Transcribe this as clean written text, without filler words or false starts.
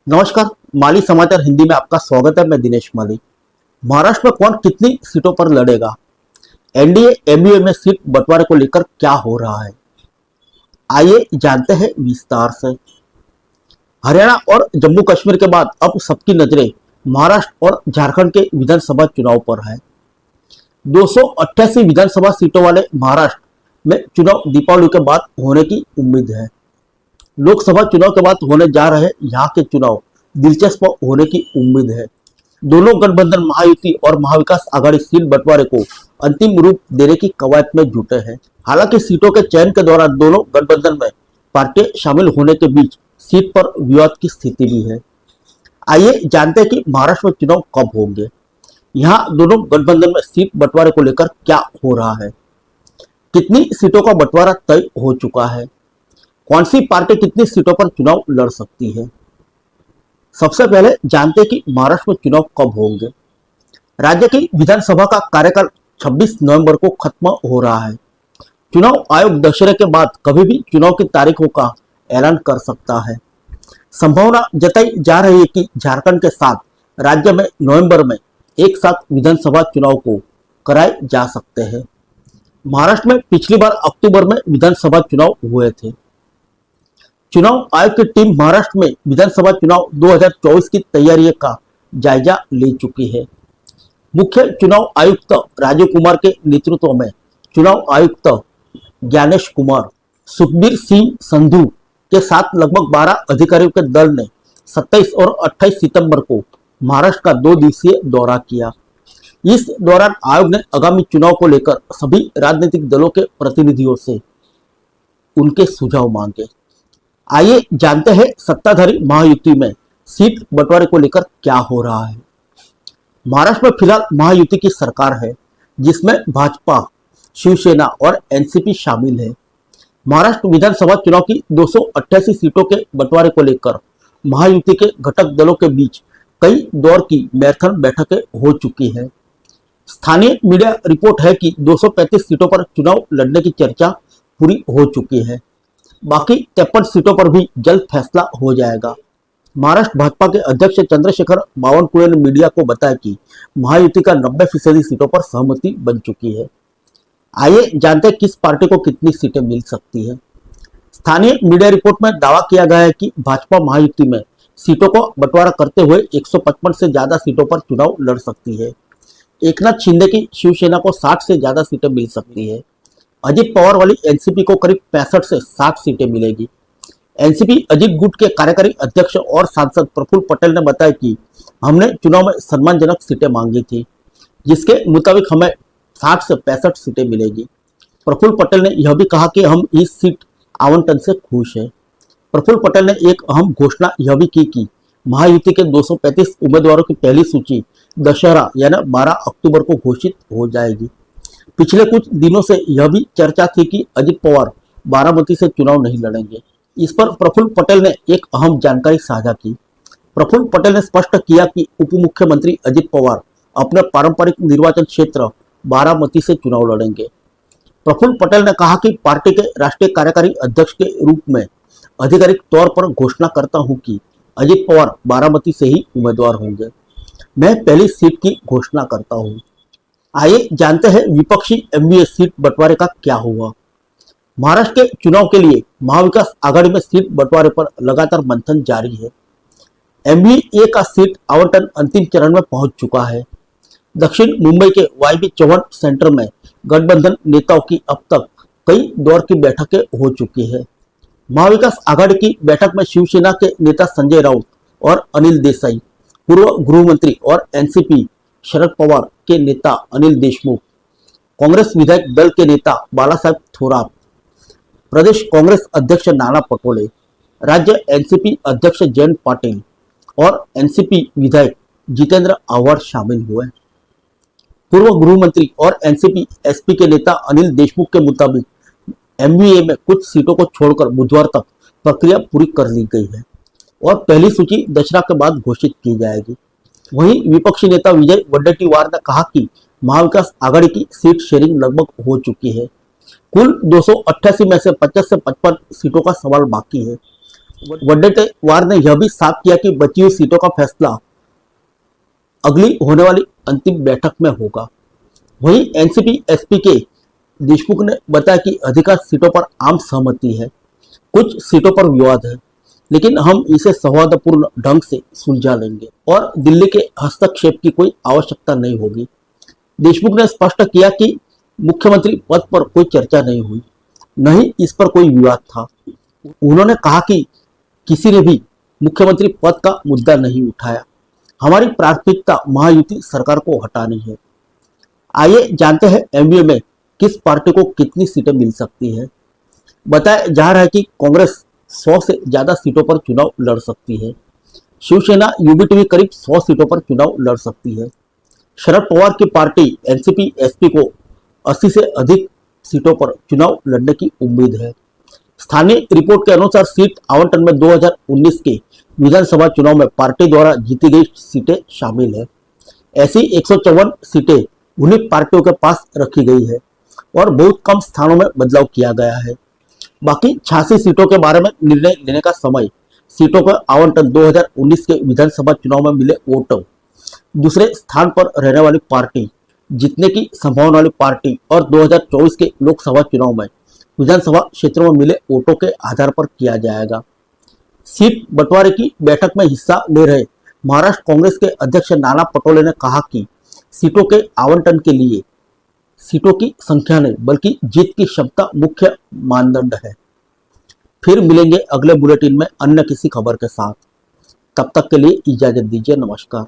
नमस्कार। माली समाचार हिंदी में आपका स्वागत है। मैं दिनेश माली। महाराष्ट्र में कौन कितनी सीटों पर लड़ेगा? एनडीए एमयूए में सीट बंटवारे को लेकर क्या हो रहा है, आइए जानते हैं विस्तार से। हरियाणा और जम्मू कश्मीर के बाद अब सबकी नजरें महाराष्ट्र और झारखंड के विधानसभा चुनाव पर है। 288 विधानसभा सीटों वाले महाराष्ट्र में चुनाव दीपावली के बाद होने की उम्मीद है। लोकसभा चुनाव के बाद होने जा रहे यहाँ के चुनाव दिलचस्प होने की उम्मीद है। दोनों गठबंधन महायुति और महाविकास आघाड़ी सीट बंटवारे को अंतिम रूप देने की कवायद में जुटे हैं। हालांकि सीटों के चयन के दौरान दोनों गठबंधन में पार्टियां शामिल होने के बीच सीट पर विवाद की स्थिति भी है। आइए जानते हैं कि महाराष्ट्र में चुनाव कब होंगे, यहाँ दोनों गठबंधन में सीट बंटवारे को लेकर क्या हो रहा है, कितनी सीटों का बंटवारा तय हो चुका है, कौन सी पार्टी कितनी सीटों पर चुनाव लड़ सकती है। सबसे पहले जानते हैं कि महाराष्ट्र में चुनाव कब होंगे। राज्य की विधानसभा का कार्यकाल 26 नवंबर को खत्म हो रहा है। चुनाव आयोग दशहरे के बाद कभी भी चुनाव की तारीखों का ऐलान कर सकता है। संभावना जताई जा रही है कि झारखंड के साथ राज्य में नवंबर में एक साथ विधानसभा चुनाव को कराए जा सकते हैं। महाराष्ट्र में पिछली बार अक्टूबर में विधानसभा चुनाव हुए थे। चुनाव आयोग की टीम महाराष्ट्र में विधानसभा चुनाव 2024 की तैयारियों का जायजा ले चुकी है। मुख्य चुनाव आयुक्त राजीव कुमार के नेतृत्व में चुनाव आयुक्त ज्ञानेश कुमार, सुखबीर सिंह संधू के साथ लगभग 12 अधिकारियों के दल ने 27 और 28 सितंबर को महाराष्ट्र का 2 दिवसीय दौरा किया। इस दौरान आयोग ने आगामी चुनाव को लेकर सभी राजनीतिक दलों के प्रतिनिधियों से उनके सुझाव मांगे। आइए जानते हैं सत्ताधारी महायुति में सीट बंटवारे को लेकर क्या हो रहा है। महाराष्ट्र में फिलहाल महायुति की सरकार है, जिसमें भाजपा, शिवसेना और एनसीपी शामिल है। महाराष्ट्र विधानसभा चुनाव की 288 सीटों के बंटवारे को लेकर महायुति के घटक दलों के बीच कई दौर की मैराथन बैठकें हो चुकी है। स्थानीय मीडिया रिपोर्ट है कि 235 सीटों पर चुनाव लड़ने की चर्चा पूरी हो चुकी है। बाकी 53 सीटों पर भी जल्द फैसला हो जाएगा। महाराष्ट्र भाजपा के अध्यक्ष चंद्रशेखर बावनकुळे ने मीडिया को बताया कि महायुति का 90% सीटों पर सहमति बन चुकी है। आइए जानते हैं किस पार्टी को कितनी सीटें मिल सकती है। स्थानीय मीडिया रिपोर्ट में दावा किया गया है कि भाजपा महायुति में सीटों को बंटवारा करते हुए 155 से ज्यादा सीटों पर चुनाव लड़ सकती है। एकनाथ शिंदे की शिवसेना को 60 से ज्यादा सीटें मिल सकती है। अजित पवार वाली एनसीपी को करीब 65 से 60 सीटें मिलेगी। एनसीपी अजित गुट के कार्यकारी अध्यक्ष और सांसद प्रफुल्ल पटेल ने बताया कि हमने चुनाव में सम्मानजनक सीटें मांगी थी, जिसके मुताबिक हमें 60 से 65 सीटें मिलेगी। प्रफुल्ल पटेल ने यह भी कहा कि हम इस सीट आवंटन से खुश हैं। प्रफुल्ल पटेल ने एक अहम घोषणा यह भी की कि महायुति के 235 उम्मीदवारों की पहली सूची दशहरा यानी 12 अक्टूबर को घोषित हो जाएगी। पिछले कुछ दिनों से यह भी चर्चा थी कि अजित पवार बारामती से चुनाव नहीं लड़ेंगे। इस पर प्रफुल्ल पटेल ने एक अहम जानकारी साझा की। प्रफुल्ल पटेल ने स्पष्ट किया कि उप मुख्यमंत्री अजित पवार अपने पारंपरिक निर्वाचन क्षेत्र बारामती से चुनाव लड़ेंगे। प्रफुल्ल पटेल ने कहा कि पार्टी के राष्ट्रीय कार्यकारी अध्यक्ष के रूप में आधिकारिक तौर पर घोषणा करता हूं कि अजित पवार बारामती से ही उम्मीदवार होंगे। मैं पहली सीट की घोषणा करता हूं। आइए जानते हैं विपक्षी एमवीए सीट बंटवारे का क्या हुआ। महाराष्ट्र के चुनाव के लिए महाविकास आघाड़ी में सीट बंटवारे पर लगातार मंथन जारी है। एमवीए का सीट आवंटन अंतिम चरण में पहुंच चुका है। दक्षिण मुंबई के वाईबी चौहान सेंटर में गठबंधन नेताओं की अब तक कई दौर की बैठकें हो चुकी है। महाविकास आघाड़ी की बैठक में शिवसेना के नेता संजय राउत और अनिल देसाई, पूर्व गृह मंत्री और एनसीपी शरद पवार के नेता अनिल देशमुख, कांग्रेस विधायक दल के नेता बालासाहेब थोरात, प्रदेश कांग्रेस अध्यक्ष नाना पटोले, राज्य एनसीपी अध्यक्ष जयंत पाटिल और एनसीपी विधायक जितेंद्र आव्हाड शामिल हुए। पूर्व गृह मंत्री और एनसीपी एसपी के नेता अनिल देशमुख के मुताबिक एमवीए में कुछ सीटों को छोड़कर बुधवार तक प्रक्रिया पूरी कर ली गई है और पहली सूची दशहरा के बाद घोषित की जाएगी। वहीं विपक्षी नेता विजय वडेट्टीवार ने कहा कि महाविकास आघाड़ी की सीट शेयरिंग लगभग हो चुकी है। कुल 288 में से 50 से 55 सीटों का सवाल बाकी है। वडेट्टीवार ने यह भी साफ किया कि बची हुई सीटों का फैसला अगली होने वाली अंतिम बैठक में होगा। वहीं एनसीपी एसपी के देशमुख ने बताया कि अधिकांश सीटों पर आम सहमति है, कुछ सीटों पर विवाद है, लेकिन हम इसे सौहार्दपूर्ण ढंग से सुलझा लेंगे और दिल्ली के हस्तक्षेप की कोई आवश्यकता नहीं होगी। देशमुख ने स्पष्ट किया कि मुख्यमंत्री पद पर कोई चर्चा नहीं हुई, न ही इस पर कोई विवाद था। उन्होंने कहा कि किसी ने भी मुख्यमंत्री पद का मुद्दा नहीं उठाया। हमारी प्राथमिकता महायुति सरकार को हटानी है। आइए जानते हैं एमबीए में किस पार्टी को कितनी सीटें मिल सकती है। बताया जा रहा है कि कांग्रेस 100 से ज्यादा सीटों पर चुनाव लड़ सकती है। शिवसेना यूबीटी भी करीब 100 सीटों पर चुनाव लड़ सकती है। शरद पवार की पार्टी एनसीपी एसपी को 80 से अधिक सीटों पर चुनाव लड़ने की उम्मीद है। स्थानीय रिपोर्ट के अनुसार सीट आवंटन में 2019 के विधानसभा चुनाव में पार्टी द्वारा जीती गई सीटें शामिल है। ऐसी 154 सीटें उन्हीं पार्टियों के पास रखी गई है और बहुत कम स्थानों में बदलाव किया गया है। बाकी 86 सीटों के बारे में निर्णय लेने का समय सीटों का आवंटन 2019 के विधानसभा चुनाव में मिले वोटों, दूसरे स्थान पर रहने वाली पार्टी, जीतने की संभावना वाली पार्टी और 2024 के लोकसभा चुनाव में विधानसभा क्षेत्रों में मिले वोटों के आधार पर किया जाएगा। सीट बंटवारे की बैठक में हिस्सा ले रहे महाराष्ट्र कांग्रेस के अध्यक्ष नाना पटोले ने कहा कि सीटों के आवंटन के लिए सीटों की संख्या नहीं बल्कि जीत की क्षमता मुख्य मानदंड है। फिर मिलेंगे अगले बुलेटिन में अन्य किसी खबर के साथ। तब तक के लिए इजाजत दीजिए। नमस्कार।